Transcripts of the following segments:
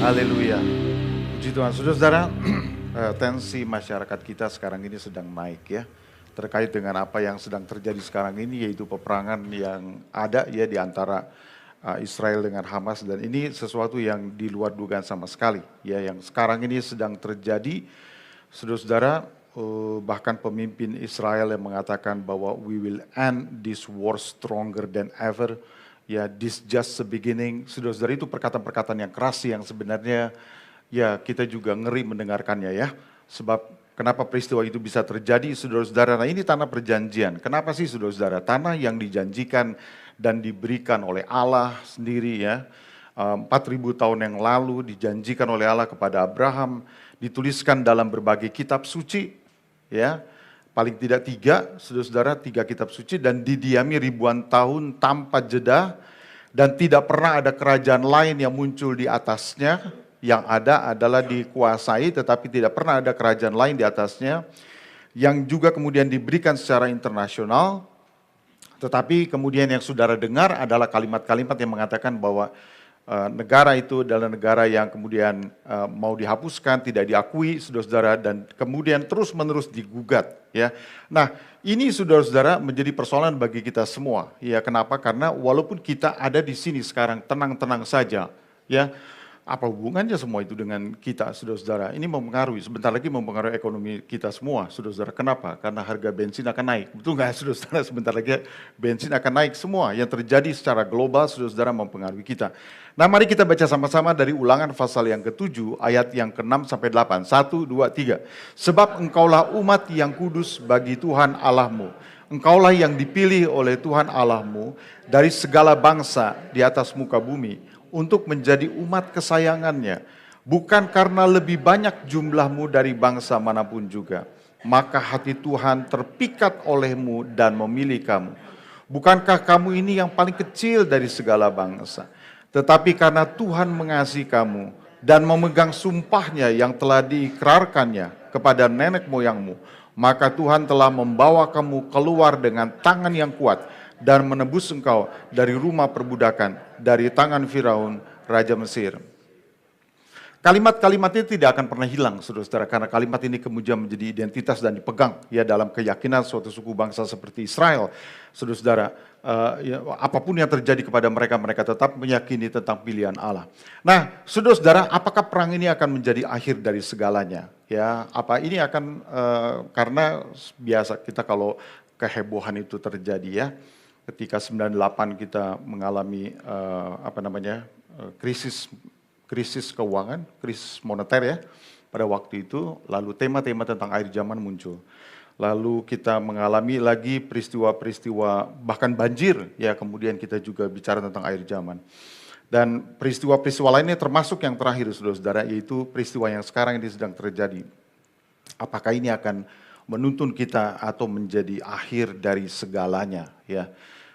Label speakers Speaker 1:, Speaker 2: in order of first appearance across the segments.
Speaker 1: Haleluya. Puji Tuhan. Saudara-saudara, tensi masyarakat kita sekarang ini sedang naik ya. Terkait dengan apa yang sedang terjadi sekarang ini, yaitu peperangan yang ada ya di antara Israel dengan Hamas, dan ini sesuatu yang di luar dugaan sama sekali ya, yang sekarang ini sedang terjadi. Saudara-saudara, bahkan pemimpin Israel yang mengatakan bahwa we will end this war stronger than ever. Ya, this just the beginning. Saudara-saudara, itu perkataan-perkataan yang keras yang sebenarnya ya kita juga ngeri mendengarkannya ya. Sebab kenapa peristiwa itu bisa terjadi, saudara-saudara? Nah, ini tanah perjanjian. Kenapa sih, saudara-saudara? Tanah yang dijanjikan dan diberikan oleh Allah sendiri ya. 4.000 tahun yang lalu dijanjikan oleh Allah kepada Abraham, dituliskan dalam berbagai kitab suci ya. Paling tidak 3, saudara-saudara, 3 kitab suci, dan didiami ribuan tahun tanpa jeda, dan tidak pernah ada kerajaan lain yang muncul di atasnya. Yang ada adalah dikuasai, tetapi tidak pernah ada kerajaan lain di atasnya, yang juga kemudian diberikan secara internasional. Tetapi kemudian yang saudara dengar adalah kalimat-kalimat yang mengatakan bahwa negara itu adalah negara yang kemudian mau dihapuskan, tidak diakui, saudara-saudara, dan kemudian terus-menerus digugat. Ya, nah ini saudara-saudara menjadi persoalan bagi kita semua. Ya, kenapa? Karena walaupun kita ada di sini sekarang tenang-tenang saja, ya. Apa hubungannya semua itu dengan kita, saudara-saudara? Ini mempengaruhi, sebentar lagi mempengaruhi ekonomi kita semua, saudara-saudara. Kenapa? Karena harga bensin akan naik. Betul nggak, saudara-saudara? Sebentar lagi bensin akan naik semua. Yang terjadi secara global, saudara-saudara, mempengaruhi kita. Nah, mari kita baca sama-sama dari Ulangan pasal yang ke-7, ayat yang ke-6 sampai 8. 1, 2, 3. Sebab engkaulah umat yang kudus bagi Tuhan Allahmu. Engkaulah yang dipilih oleh Tuhan Allahmu dari segala bangsa di atas muka bumi, untuk menjadi umat kesayangannya, bukan karena lebih banyak jumlahmu dari bangsa manapun juga. Maka hati Tuhan terpikat olehmu dan memilih kamu. Bukankah kamu ini yang paling kecil dari segala bangsa? Tetapi karena Tuhan mengasihi kamu dan memegang sumpahnya yang telah diikrarkannya kepada nenek moyangmu, maka Tuhan telah membawa kamu keluar dengan tangan yang kuat dan menebus engkau dari rumah perbudakan, dari tangan Firaun, Raja Mesir. Kalimat-kalimat ini tidak akan pernah hilang, saudara-saudara, karena kalimat ini kemudian menjadi identitas dan dipegang ya dalam keyakinan suatu suku bangsa seperti Israel. Saudara-saudara, ya, apapun yang terjadi kepada mereka, mereka tetap meyakini tentang pilihan Allah. Nah, saudara-saudara, apakah perang ini akan menjadi akhir dari segalanya? Ya, apa ini akan karena biasa kita kalau kehebohan itu terjadi ya. Ketika 98 kita mengalami krisis keuangan, krisis moneter ya pada waktu itu, lalu tema-tema tentang akhir zaman muncul. Lalu kita mengalami lagi peristiwa-peristiwa bahkan banjir ya, kemudian kita juga bicara tentang akhir zaman. Dan peristiwa-peristiwa lainnya termasuk yang terakhir, saudara-saudara, yaitu peristiwa yang sekarang ini sedang terjadi. Apakah ini akan menuntun kita atau menjadi akhir dari segalanya ya?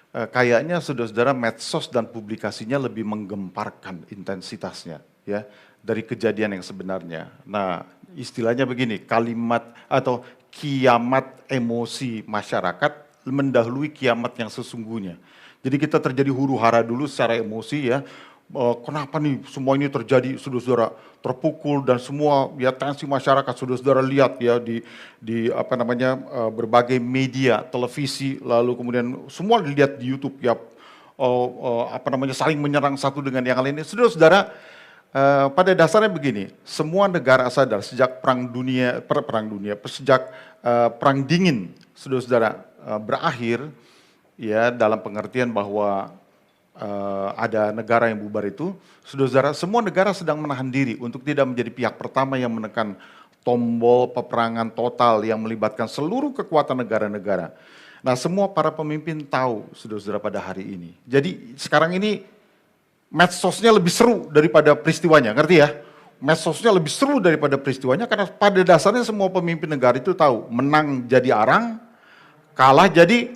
Speaker 1: Kayaknya saudara-saudara, medsos dan publikasinya lebih menggemparkan intensitasnya ya dari kejadian yang sebenarnya. Nah, istilahnya begini, kalimat atau kiamat emosi masyarakat mendahului kiamat yang sesungguhnya. Jadi kita terjadi huru-hara dulu secara emosi ya. Kenapa nih semua ini terjadi, saudara-saudara, terpukul dan semua ya tensi masyarakat, saudara-saudara lihat ya di berbagai media, televisi, lalu kemudian semua dilihat di YouTube ya, saling menyerang satu dengan yang lainnya. Saudara-saudara, pada dasarnya begini, semua negara sadar sejak sejak perang dingin, saudara-saudara, berakhir ya dalam pengertian bahwa ada negara yang bubar itu, saudara-saudara, semua negara sedang menahan diri untuk tidak menjadi pihak pertama yang menekan tombol peperangan total yang melibatkan seluruh kekuatan negara-negara. Nah, semua para pemimpin tahu, saudara-saudara, pada hari ini. Jadi sekarang ini medsosnya lebih seru daripada peristiwanya, ngerti ya? Medsosnya lebih seru daripada peristiwanya karena pada dasarnya semua pemimpin negara itu tahu, menang jadi arang, kalah jadi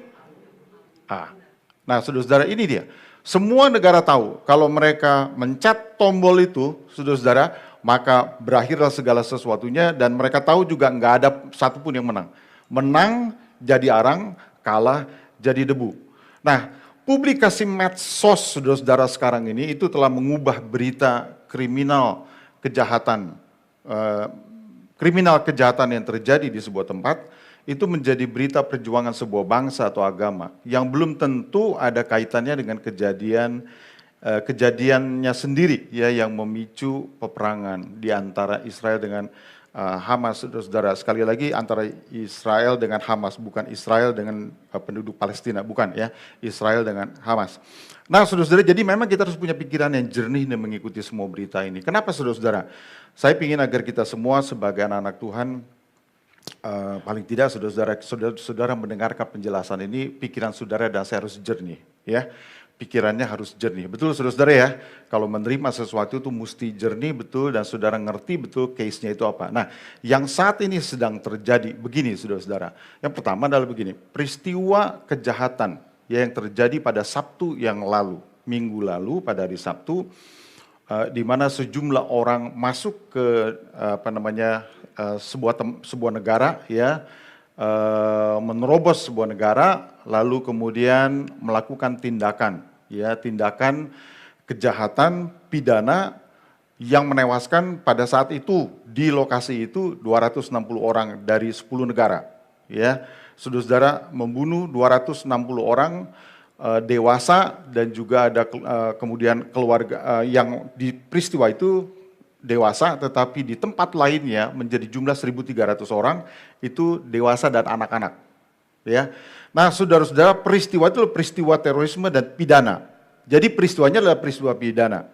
Speaker 1: Nah, saudara-saudara, ini dia. Semua negara tahu kalau mereka mencet tombol itu, saudara-saudara, maka berakhirlah segala sesuatunya, dan mereka tahu juga nggak ada satupun yang menang. Menang jadi arang, kalah jadi debu. Nah, publikasi medsos, saudara-saudara, sekarang ini itu telah mengubah berita kriminal kejahatan, kriminal kejahatan yang terjadi di sebuah tempat, itu menjadi berita perjuangan sebuah bangsa atau agama yang belum tentu ada kaitannya dengan kejadiannya sendiri ya yang memicu peperangan di antara Israel dengan Hamas, saudara. Sekali lagi antara Israel dengan Hamas, bukan Israel dengan penduduk Palestina, bukan ya, Israel dengan Hamas. Nah, saudara-saudara, jadi memang kita harus punya pikiran yang jernih dan mengikuti semua berita ini. Kenapa, saudara-saudara? Saya ingin agar kita semua sebagai anak-anak Tuhan, paling tidak saudara mendengarkan penjelasan ini, pikiran saudara dan saya harus jernih, ya. Pikirannya harus jernih. Betul, saudara-saudara ya. Kalau menerima sesuatu itu mesti jernih, betul, dan saudara ngerti betul case-nya itu apa. Nah, yang saat ini sedang terjadi, begini saudara-saudara. Yang pertama adalah begini, peristiwa kejahatan yang terjadi pada Sabtu yang lalu, minggu lalu pada hari Sabtu, di mana sejumlah orang masuk ke sebuah negara ya, menerobos sebuah negara, lalu kemudian melakukan tindakan kejahatan pidana yang menewaskan pada saat itu di lokasi itu 260 orang dari 10 negara ya. Saudara-saudara, membunuh 260 orang dewasa dan juga ada kemudian keluarga yang di peristiwa itu dewasa, tetapi di tempat lainnya menjadi jumlah 1.300 orang itu dewasa dan anak-anak. Ya, nah saudara-saudara, peristiwa itu peristiwa terorisme dan pidana. Jadi peristiwanya adalah peristiwa pidana.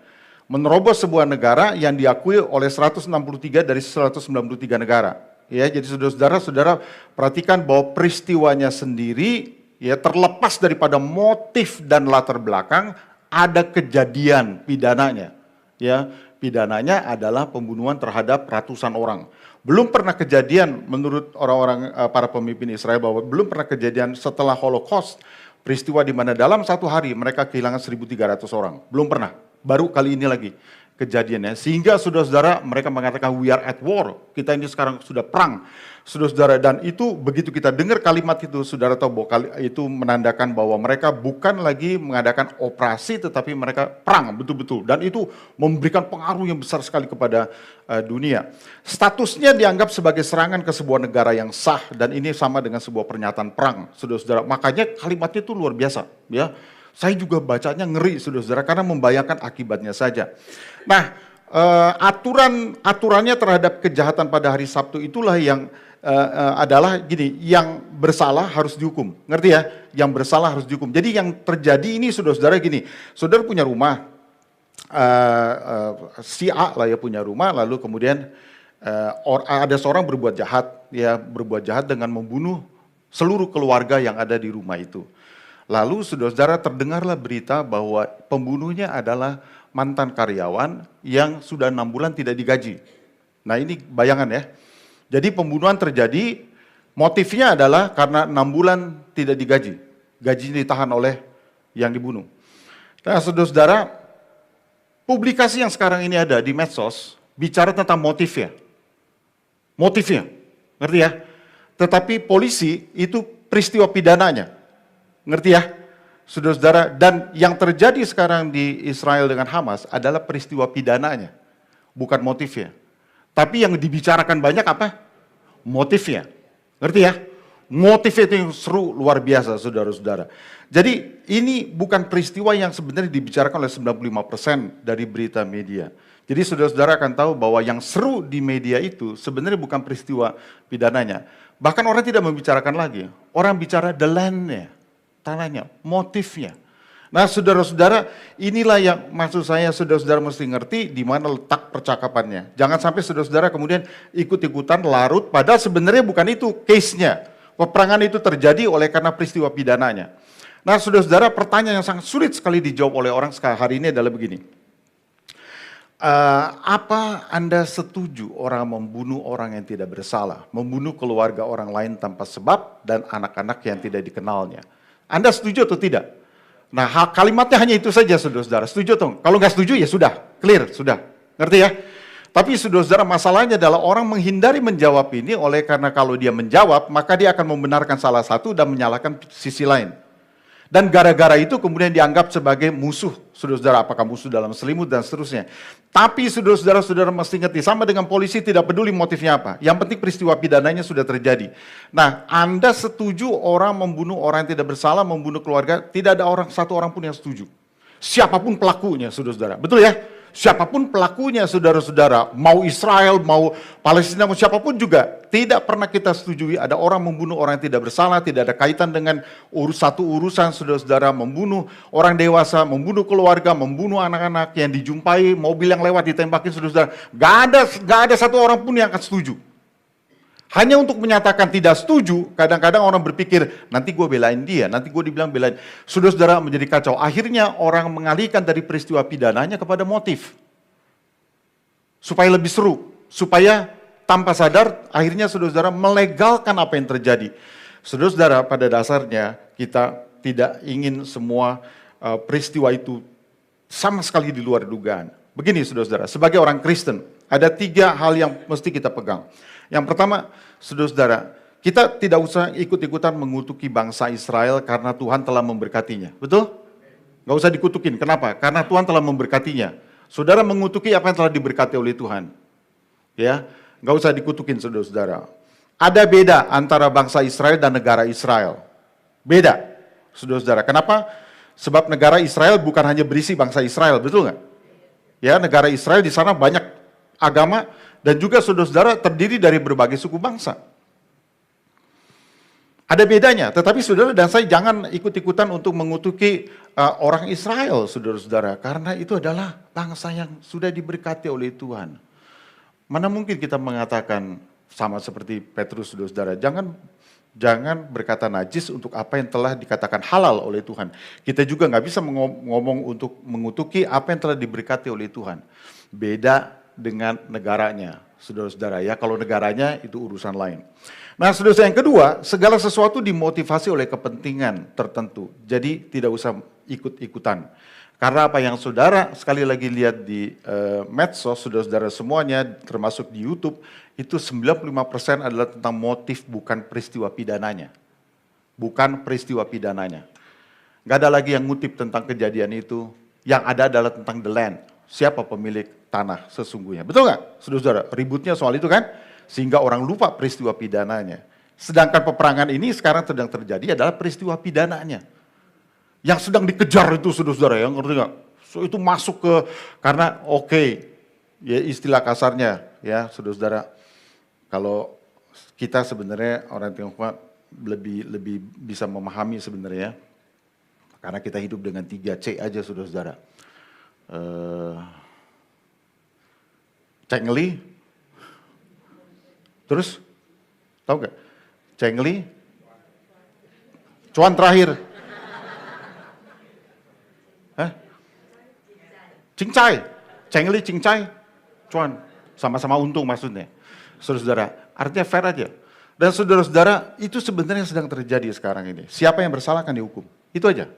Speaker 1: Menerobos sebuah negara yang diakui oleh 163 dari 193 negara. Ya, jadi saudara-saudara perhatikan bahwa peristiwanya sendiri ya terlepas daripada motif dan latar belakang, ada kejadian pidananya. Ya, pidananya adalah pembunuhan terhadap ratusan orang. Belum pernah kejadian menurut orang-orang para pemimpin Israel bahwa belum pernah kejadian setelah Holocaust, peristiwa di mana dalam satu hari mereka kehilangan 1.300 orang. Belum pernah. Baru kali ini lagi kejadiannya. Sehingga saudara-saudara mereka mengatakan we are at war. Kita ini sekarang sudah perang. Saudara-saudara, dan itu begitu kita dengar kalimat itu, saudara tahu bahwa itu menandakan bahwa mereka bukan lagi mengadakan operasi tetapi mereka perang betul-betul. Dan itu memberikan pengaruh yang besar sekali kepada dunia. Statusnya dianggap sebagai serangan ke sebuah negara yang sah dan ini sama dengan sebuah pernyataan perang. Saudara-saudara, makanya kalimatnya itu luar biasa, ya. Saya juga bacanya ngeri, saudara-saudara, karena membayangkan akibatnya saja. Nah, aturannya terhadap kejahatan pada hari Sabtu itulah yang adalah gini, yang bersalah harus dihukum. Ngerti ya? Yang bersalah harus dihukum. Jadi yang terjadi ini saudara-saudara gini, saudara punya rumah, si A lah ya punya rumah, lalu kemudian ada seorang berbuat jahat dengan membunuh seluruh keluarga yang ada di rumah itu. Lalu saudara-saudara terdengarlah berita bahwa pembunuhnya adalah mantan karyawan yang sudah 6 bulan tidak digaji. Nah ini bayangan ya. Jadi pembunuhan terjadi, motifnya adalah karena 6 bulan tidak digaji. Gajinya ditahan oleh yang dibunuh. Nah saudara-saudara, publikasi yang sekarang ini ada di medsos, bicara tentang motifnya. Motifnya, ngerti ya? Tetapi polisi itu peristiwa pidananya. Ngerti ya? Saudara-saudara, dan yang terjadi sekarang di Israel dengan Hamas adalah peristiwa pidananya, bukan motifnya. Tapi yang dibicarakan banyak apa? Motifnya. Ngerti ya? Motifnya itu yang seru, luar biasa, saudara-saudara. Jadi ini bukan peristiwa yang sebenarnya dibicarakan oleh 95% dari berita media. Jadi saudara-saudara akan tahu bahwa yang seru di media itu sebenarnya bukan peristiwa pidananya. Bahkan orang tidak membicarakan lagi. Orang bicara the land-nya, tanahnya, motifnya. Nah saudara-saudara, inilah yang maksud saya saudara-saudara mesti ngerti di mana letak percakapannya. Jangan sampai saudara-saudara kemudian ikut-ikutan larut, padahal sebenarnya bukan itu case-nya. Peperangan itu terjadi oleh karena peristiwa pidananya. Nah saudara-saudara, pertanyaan yang sangat sulit sekali dijawab oleh orang hari ini adalah begini. Apa Anda setuju orang membunuh orang yang tidak bersalah, membunuh keluarga orang lain tanpa sebab dan anak-anak yang tidak dikenalnya? Anda setuju atau tidak? Nah, kalimatnya hanya itu saja, saudara-saudara. Setuju atau? Kalau nggak setuju ya sudah, clear, sudah. Ngerti ya? Tapi saudara-saudara, masalahnya adalah orang menghindari menjawab ini oleh karena kalau dia menjawab, maka dia akan membenarkan salah satu dan menyalahkan sisi lain. Dan gara-gara itu kemudian dianggap sebagai musuh saudara-saudara, apakah musuh dalam selimut dan seterusnya. Tapi saudara-saudara mesti ngerti, sama dengan polisi tidak peduli motifnya apa. Yang penting peristiwa pidananya sudah terjadi. Nah, Anda setuju orang membunuh orang yang tidak bersalah, membunuh keluarga, tidak ada satu orang pun yang setuju. Siapapun pelakunya, saudara-saudara. Betul ya? Siapapun pelakunya, saudara-saudara, mau Israel, mau Palestina, mau siapapun juga, tidak pernah kita setujui ada orang membunuh orang yang tidak bersalah, tidak ada kaitan dengan satu urusan, saudara-saudara, membunuh orang dewasa, membunuh keluarga, membunuh anak-anak yang dijumpai, mobil yang lewat ditembakin, saudara-saudara. Gak ada satu orang pun yang akan setuju. Hanya untuk menyatakan tidak setuju, kadang-kadang orang berpikir, nanti gue belain dia, nanti gue dibilang belain. Saudara-saudara menjadi kacau. Akhirnya orang mengalihkan dari peristiwa pidananya kepada motif. Supaya lebih seru, supaya tanpa sadar, akhirnya saudara-saudara melegalkan apa yang terjadi. Saudara-saudara, pada dasarnya kita tidak ingin semua peristiwa itu sama sekali di luar dugaan. Begini saudara-saudara, sebagai orang Kristen, ada 3 hal yang mesti kita pegang. Yang pertama, saudara-saudara, kita tidak usah ikut-ikutan mengutuki bangsa Israel karena Tuhan telah memberkatinya. Betul? Gak usah dikutukin. Kenapa? Karena Tuhan telah memberkatinya. Saudara mengutuki apa yang telah diberkati oleh Tuhan. Ya, gak usah dikutukin saudara-saudara. Ada beda antara bangsa Israel dan negara Israel. Beda, saudara-saudara. Kenapa? Sebab negara Israel bukan hanya berisi bangsa Israel, betul nggak? Ya, negara Israel di sana banyak agama, dan juga saudara-saudara terdiri dari berbagai suku bangsa. Ada bedanya, tetapi saudara dan saya jangan ikut-ikutan untuk mengutuki orang Israel, saudara-saudara. Karena itu adalah bangsa yang sudah diberkati oleh Tuhan. Mana mungkin kita mengatakan sama seperti Petrus, saudara-saudara. Jangan berkata najis untuk apa yang telah dikatakan halal oleh Tuhan. Kita juga nggak bisa ngomong untuk mengutuki apa yang telah diberkati oleh Tuhan. Beda dengan negaranya, saudara-saudara ya. Kalau negaranya itu urusan lain. Nah, saudara yang kedua, segala sesuatu dimotivasi oleh kepentingan tertentu. Jadi tidak usah ikut-ikutan. Karena apa yang saudara sekali lagi lihat di medsos, saudara-saudara semuanya, termasuk di YouTube, itu 95% adalah tentang motif, bukan peristiwa pidananya. Bukan peristiwa pidananya. Gak ada lagi yang ngutip tentang kejadian itu. Yang ada adalah tentang the land. Siapa pemilik tanah sesungguhnya. Betul nggak? Saudara-saudara, ributnya soal itu kan? Sehingga orang lupa peristiwa pidananya. Sedangkan peperangan ini sekarang sedang terjadi adalah peristiwa pidananya. Yang sedang dikejar itu saudara-saudara, yang ngerti nggak? So, itu masuk ke, karena ya istilah kasarnya ya saudara-saudara, kalau kita sebenarnya orang Tionghoa lebih bisa memahami sebenarnya, karena kita hidup dengan 3C aja saudara-saudara. Cengli, terus tahu nggak? Cengli, cuan terakhir. Hah? Cincai, cengli, cincai, cuan, sama-sama untung maksudnya. Saudara-saudara, artinya fair aja. Dan saudara-saudara, itu sebenarnya sedang terjadi sekarang ini. Siapa yang bersalah akan dihukum. Itu aja.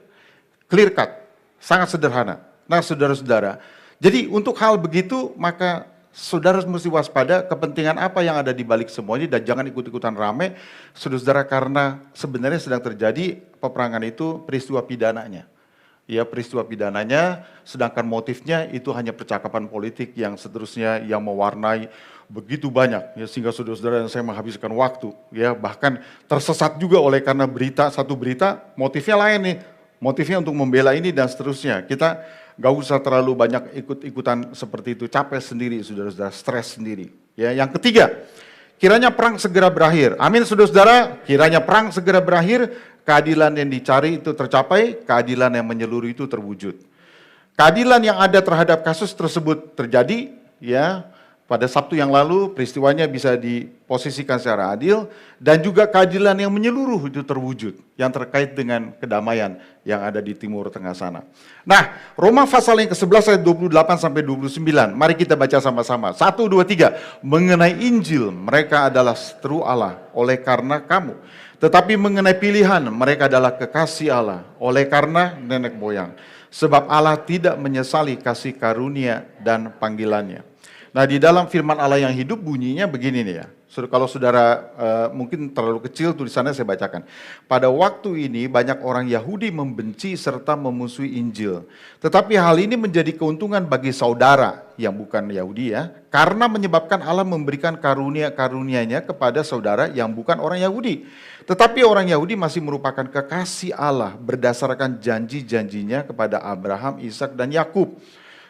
Speaker 1: Clear cut, sangat sederhana. Nah saudara-saudara, jadi untuk hal begitu maka saudara mesti waspada kepentingan apa yang ada di balik semuanya dan jangan ikut-ikutan rame, saudara-saudara, karena sebenarnya sedang terjadi peperangan itu peristiwa pidananya. Ya, peristiwa pidananya, sedangkan motifnya itu hanya percakapan politik yang seterusnya yang mewarnai begitu banyak, ya, sehingga saudara-saudara dan saya menghabiskan waktu, ya, bahkan tersesat juga oleh karena satu berita motifnya lain nih, motifnya untuk membela ini dan seterusnya. Kita gak usah terlalu banyak ikut-ikutan seperti itu, capek sendiri saudara-saudara, stres sendiri. Ya, yang ketiga, kiranya perang segera berakhir. Amin saudara-saudara, kiranya perang segera berakhir, keadilan yang dicari itu tercapai, keadilan yang menyeluruh itu terwujud. Keadilan yang ada terhadap kasus tersebut terjadi, ya, pada Sabtu yang lalu peristiwanya bisa diposisikan secara adil, dan juga keadilan yang menyeluruh itu terwujud, yang terkait dengan kedamaian yang ada di Timur Tengah sana. Nah, Roma pasal yang ke-11 ayat 28 sampai 29, mari kita baca sama-sama. 1, 2, 3, mengenai Injil, mereka adalah seteru Allah oleh karena kamu. Tetapi mengenai pilihan, mereka adalah kekasih Allah oleh karena nenek moyang. Sebab Allah tidak menyesali kasih karunia dan panggilannya. Nah, di dalam firman Allah yang hidup bunyinya begini nih ya. Kalau saudara mungkin terlalu kecil tulisannya saya bacakan. Pada waktu ini banyak orang Yahudi membenci serta memusuhi Injil. Tetapi hal ini menjadi keuntungan bagi saudara yang bukan Yahudi ya. Karena menyebabkan Allah memberikan karunia-karunia-Nya kepada saudara yang bukan orang Yahudi. Tetapi orang Yahudi masih merupakan kekasih Allah berdasarkan janji-janjinya kepada Abraham, Ishak dan Yakub.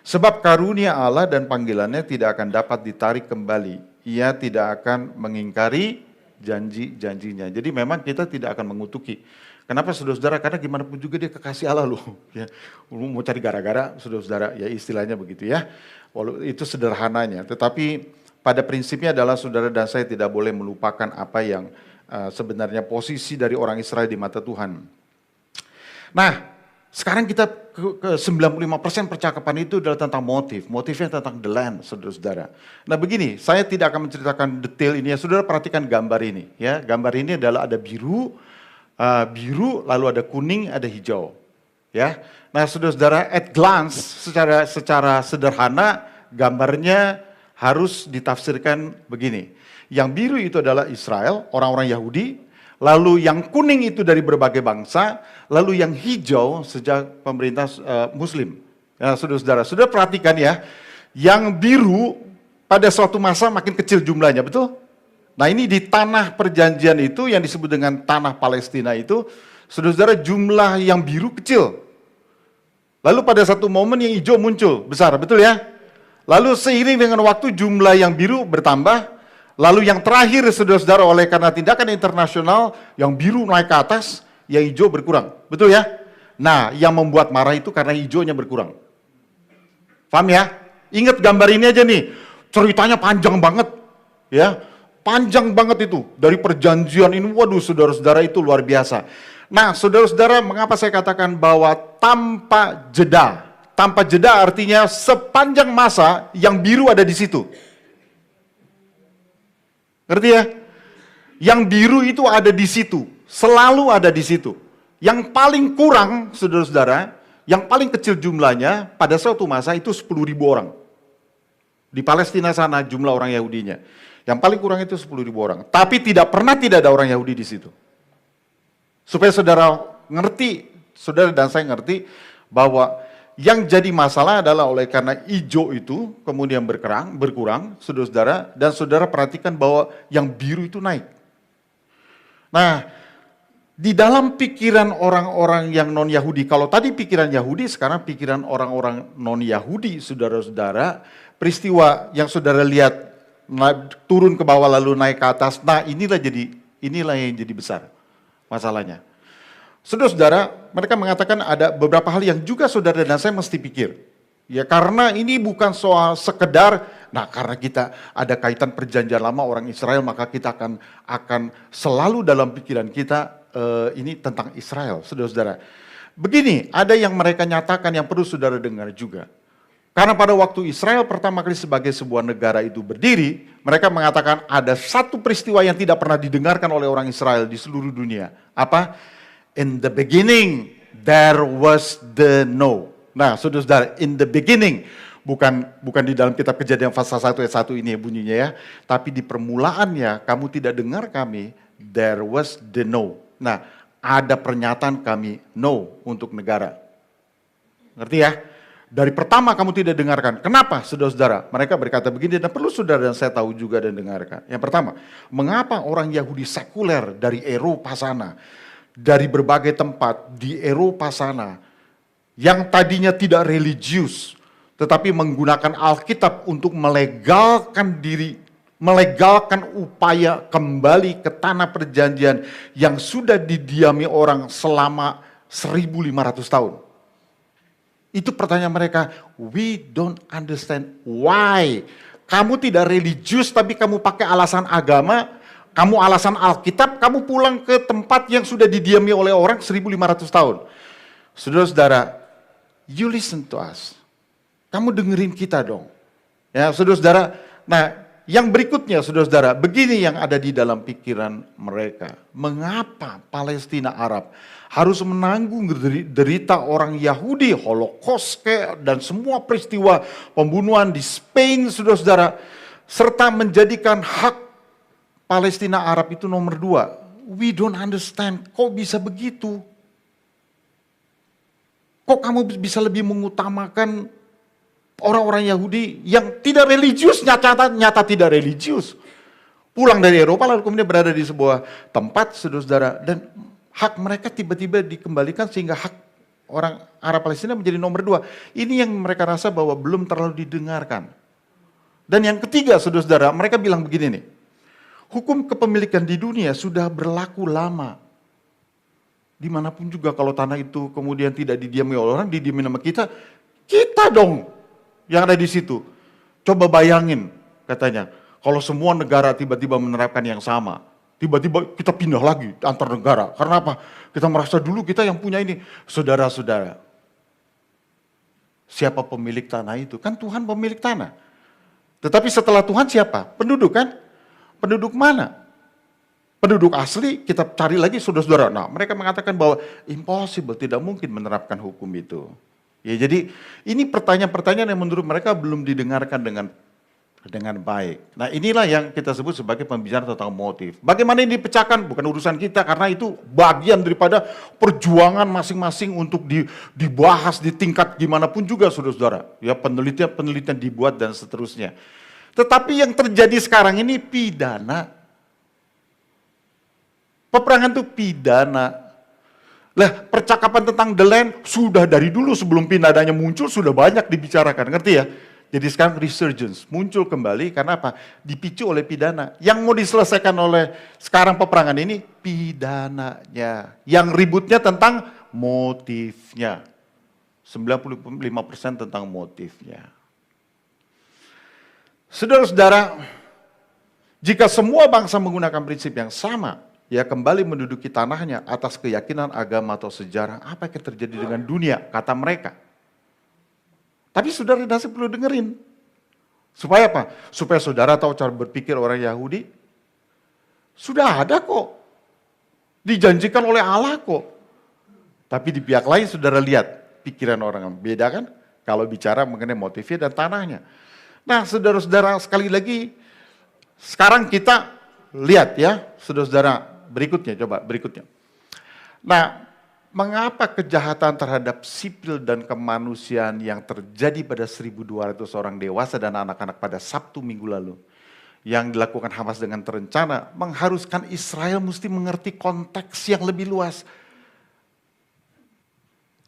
Speaker 1: Sebab karunia Allah dan panggilannya tidak akan dapat ditarik kembali. Ia tidak akan mengingkari janji-janjinya. Jadi memang kita tidak akan mengutuki. Kenapa saudara-saudara? Karena gimana pun juga dia kekasih Allah loh. Ya, mau cari gara-gara saudara-saudara, ya istilahnya begitu ya. Walau itu sederhananya. Tetapi pada prinsipnya adalah saudara dan saya tidak boleh melupakan apa yang sebenarnya posisi dari orang Israel di mata Tuhan. Nah, sekarang kita ke 95% percakapan itu adalah tentang motif. Motifnya tentang the land, saudara-saudara. Nah begini, saya tidak akan menceritakan detail ini ya. Saudara perhatikan gambar ini. Ya, gambar ini adalah ada biru, lalu ada kuning, ada hijau. Ya, nah saudara-saudara, at glance, secara sederhana, gambarnya harus ditafsirkan begini. Yang biru itu adalah Israel, orang-orang Yahudi. Lalu yang kuning itu dari berbagai bangsa, lalu yang hijau sejak pemerintah Muslim. Ya, saudara-saudara, sudah perhatikan ya, yang biru pada suatu masa makin kecil jumlahnya, betul? Nah ini di tanah perjanjian itu yang disebut dengan tanah Palestina itu, saudara-saudara jumlah yang biru kecil. Lalu pada satu momen yang hijau muncul, besar, betul ya? Lalu seiring dengan waktu jumlah yang biru bertambah. Lalu yang terakhir saudara-saudara oleh karena tindakan internasional yang biru naik ke atas, yang hijau berkurang. Betul ya? Nah yang membuat marah itu karena hijaunya berkurang. Paham ya? Ingat gambar ini aja nih, ceritanya panjang banget. Ya, panjang banget itu. Dari perjanjian ini, waduh saudara-saudara itu luar biasa. Nah saudara-saudara mengapa saya katakan bahwa tanpa jeda. Tanpa jeda artinya sepanjang masa yang biru ada di situ. Ngerti ya? Yang biru itu ada di situ, selalu ada di situ. Yang paling kurang, saudara-saudara, yang paling kecil jumlahnya pada suatu masa itu 10.000 orang. Di Palestina sana jumlah orang Yahudinya. Yang paling kurang itu 10.000 orang. Tapi tidak ada orang Yahudi di situ. Supaya saudara ngerti, saudara dan saya ngerti bahwa yang jadi masalah adalah oleh karena hijau itu kemudian berkurang, saudara-saudara, dan saudara perhatikan bahwa yang biru itu naik. Nah, di dalam pikiran orang-orang yang non-Yahudi, kalau tadi pikiran Yahudi, sekarang pikiran orang-orang non-Yahudi, saudara-saudara, peristiwa yang saudara lihat turun ke bawah lalu naik ke atas, nah inilah yang jadi besar masalahnya. Saudara-saudara, mereka mengatakan ada beberapa hal yang juga saudara dan saya mesti pikir. Ya karena ini bukan soal sekedar, nah karena kita ada kaitan perjanjian lama orang Israel, maka kita akan selalu dalam pikiran kita ini tentang Israel, saudara-saudara. Begini, ada yang mereka nyatakan yang perlu saudara dengar juga. Karena pada waktu Israel pertama kali sebagai sebuah negara itu berdiri, mereka mengatakan ada satu peristiwa yang tidak pernah didengarkan oleh orang Israel di seluruh dunia. Apa? In the beginning, there was the no. Nah, saudara-saudara, in the beginning, bukan di dalam kitab Kejadian pasal 1 ayat 1 ini bunyinya ya, tapi di permulaannya, kamu tidak dengar kami, there was the no. Nah, ada pernyataan kami no untuk negara. Ngerti ya? Dari pertama kamu tidak dengarkan. Kenapa, saudara-saudara? Mereka berkata begini, dan perlu saudara dan saya tahu juga dan dengarkan. Yang pertama, mengapa orang Yahudi sekuler dari Eropa sana, dari berbagai tempat di Eropa sana, yang tadinya tidak religius, tetapi menggunakan Alkitab untuk melegalkan upaya kembali ke tanah perjanjian yang sudah didiami orang selama 1.500 tahun. Itu pertanyaan mereka, we don't understand why. Kamu tidak religius tapi kamu pakai alasan agama, kamu alasan Alkitab, kamu pulang ke tempat yang sudah didiami oleh orang 1.500 tahun. Saudara-saudara, you listen to us. Kamu dengerin kita dong. Ya, saudara-saudara. Nah, yang berikutnya saudara-saudara, begini yang ada di dalam pikiran mereka. Mengapa Palestina Arab harus menanggung derita orang Yahudi, Holocaust dan semua peristiwa pembunuhan di Spain, saudara-saudara, serta menjadikan hak Palestina Arab itu nomor 2. We don't understand, kok bisa begitu? Kok kamu bisa lebih mengutamakan orang-orang Yahudi yang tidak religius, nyata tidak religius. Pulang dari Eropa lalu kemudian berada di sebuah tempat, saudara-saudara, dan hak mereka tiba-tiba dikembalikan sehingga hak orang Arab Palestina menjadi nomor 2. Ini yang mereka rasa bahwa belum terlalu didengarkan. Dan yang ketiga, saudara-saudara, mereka bilang begini nih, hukum kepemilikan di dunia sudah berlaku lama. Dimanapun juga kalau tanah itu kemudian tidak didiami oleh orang, didiami sama kita dong yang ada di situ. Coba bayangin katanya, kalau semua negara tiba-tiba menerapkan yang sama, tiba-tiba kita pindah lagi antar negara. Karena apa? Kita merasa dulu kita yang punya ini. Saudara-saudara, siapa pemilik tanah itu? Kan Tuhan pemilik tanah. Tetapi setelah Tuhan siapa? Penduduk kan? Penduduk mana? Penduduk asli kita cari lagi saudara-saudara. Nah, mereka mengatakan bahwa impossible, tidak mungkin menerapkan hukum itu. Ya, jadi ini pertanyaan-pertanyaan yang menurut mereka belum didengarkan dengan baik. Nah, inilah yang kita sebut sebagai pembicaraan tentang motif. Bagaimana ini dipecahkan? Bukan urusan kita, karena itu bagian daripada perjuangan masing-masing untuk dibahas di tingkat gimana pun juga, saudara-saudara. Ya, penelitian dibuat dan seterusnya. Tetapi yang terjadi sekarang ini pidana. Peperangan itu pidana. Lah, percakapan tentang the land sudah dari dulu sebelum pidananya muncul sudah banyak dibicarakan, ngerti ya? Jadi sekarang resurgence, muncul kembali karena apa? Dipicu oleh pidana. Yang mau diselesaikan oleh sekarang peperangan ini pidananya. Yang ributnya tentang motifnya. 95% tentang motifnya. Saudara-saudara, jika semua bangsa menggunakan prinsip yang sama, ya kembali menduduki tanahnya atas keyakinan agama atau sejarah, apa yang terjadi dengan dunia, kata mereka. Tapi saudara dasar perlu dengerin. Supaya apa? Supaya saudara tahu cara berpikir orang Yahudi. Sudah ada kok. Dijanjikan oleh Allah kok. Tapi di pihak lain saudara lihat pikiran orang beda kan? Kalau bicara mengenai motifnya dan tanahnya. Nah saudara-saudara sekali lagi, sekarang kita lihat ya saudara-saudara. Berikutnya. Nah, mengapa kejahatan terhadap sipil dan kemanusiaan yang terjadi pada 1.200 orang dewasa dan anak-anak pada Sabtu minggu lalu, yang dilakukan Hamas dengan terencana, mengharuskan Israel mesti mengerti konteks yang lebih luas.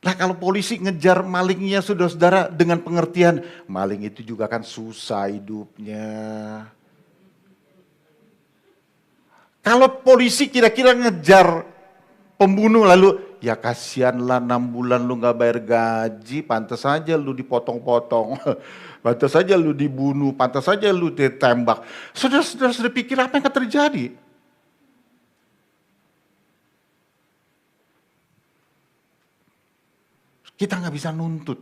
Speaker 1: Nah, kalau polisi ngejar malingnya saudara-saudara dengan pengertian, maling itu juga kan susah hidupnya. Kalau polisi kira-kira ngejar pembunuh lalu, ya kasihanlah 6 bulan lu gak bayar gaji, pantas saja lu dipotong-potong, pantas saja lu dibunuh, pantas saja lu ditembak. Saudara-saudara sudah pikir apa yang akan terjadi? Kita gak bisa nuntut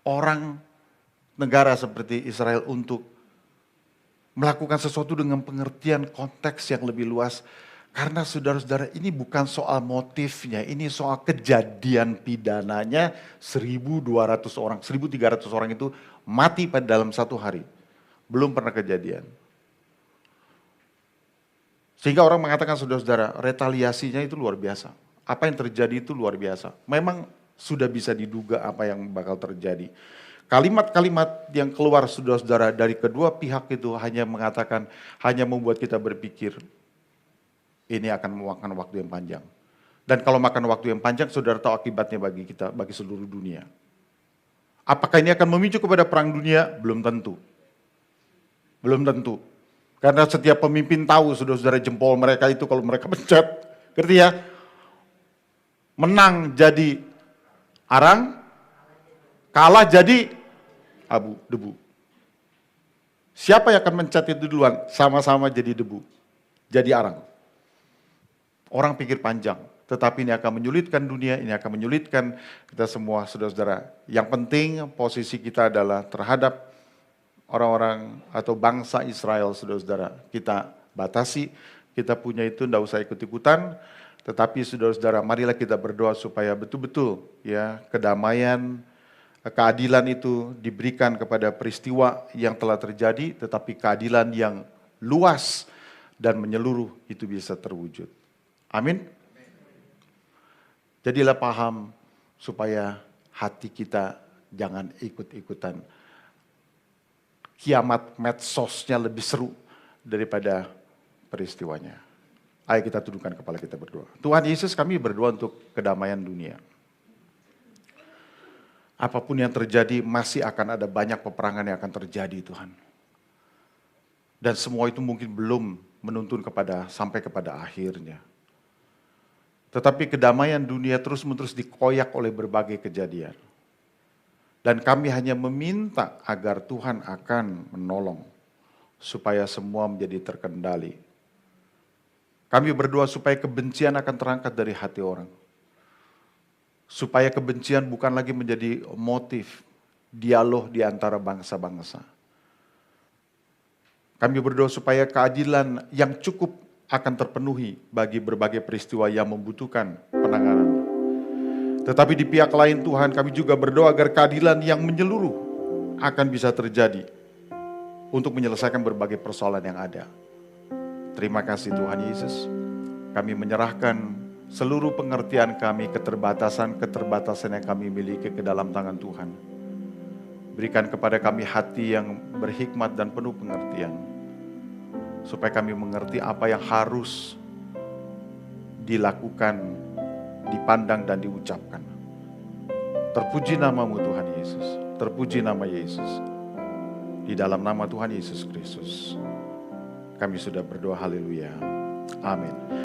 Speaker 1: orang negara seperti Israel untuk melakukan sesuatu dengan pengertian konteks yang lebih luas. Karena saudara-saudara ini bukan soal motifnya, ini soal kejadian pidananya 1.200 orang, 1.300 orang itu mati pada dalam satu hari. Belum pernah kejadian. Sehingga orang mengatakan saudara-saudara, retaliasinya itu luar biasa. Apa yang terjadi itu luar biasa. Memang sudah bisa diduga apa yang bakal terjadi. Kalimat-kalimat yang keluar saudara-saudara dari kedua pihak itu hanya mengatakan, hanya membuat kita berpikir, ini akan memakan waktu yang panjang. Dan kalau makan waktu yang panjang, saudara tahu akibatnya bagi kita, bagi seluruh dunia. Apakah ini akan memicu kepada perang dunia? Belum tentu. Belum tentu. Karena setiap pemimpin tahu, saudara-saudara jempol mereka itu kalau mereka pencet, ngerti ya? Menang jadi arang, kalah jadi debu. Siapa yang akan mencat itu duluan? Sama-sama jadi debu, jadi arang. Orang pikir panjang, tetapi ini akan menyulitkan dunia, ini akan menyulitkan kita semua, saudara-saudara. Yang penting posisi kita adalah terhadap orang-orang atau bangsa Israel, saudara-saudara. Kita batasi, kita punya itu, tidak usah ikut-ikutan. Tetapi saudara-saudara, marilah kita berdoa supaya betul-betul ya kedamaian, keadilan itu diberikan kepada peristiwa yang telah terjadi, tetapi keadilan yang luas dan menyeluruh itu bisa terwujud. Amin. Jadilah paham supaya hati kita jangan ikut-ikutan. Kiamat medsosnya lebih seru daripada peristiwanya. Ayo kita tundukkan kepala kita berdoa. Tuhan Yesus, kami berdoa untuk kedamaian dunia. Apapun yang terjadi, masih akan ada banyak peperangan yang akan terjadi, Tuhan. Dan semua itu mungkin belum menuntun sampai kepada akhirnya. Tetapi kedamaian dunia terus-menerus dikoyak oleh berbagai kejadian. Dan kami hanya meminta agar Tuhan akan menolong supaya semua menjadi terkendali. Kami berdoa supaya kebencian akan terangkat dari hati orang. Supaya kebencian bukan lagi menjadi motif dialog di antara bangsa-bangsa. Kami berdoa supaya keadilan yang cukup akan terpenuhi bagi berbagai peristiwa yang membutuhkan penanganan. Tetapi di pihak lain Tuhan, kami juga berdoa agar keadilan yang menyeluruh akan bisa terjadi untuk menyelesaikan berbagai persoalan yang ada. Terima kasih Tuhan Yesus. Kami menyerahkan seluruh pengertian kami, keterbatasan yang kami miliki ke dalam tangan Tuhan. Berikan kepada kami hati yang berhikmat dan penuh pengertian, supaya kami mengerti apa yang harus dilakukan, dipandang dan diucapkan. Terpuji namamu Tuhan Yesus, terpuji nama Yesus. Di dalam nama Tuhan Yesus Kristus, kami sudah berdoa, haleluya, amin.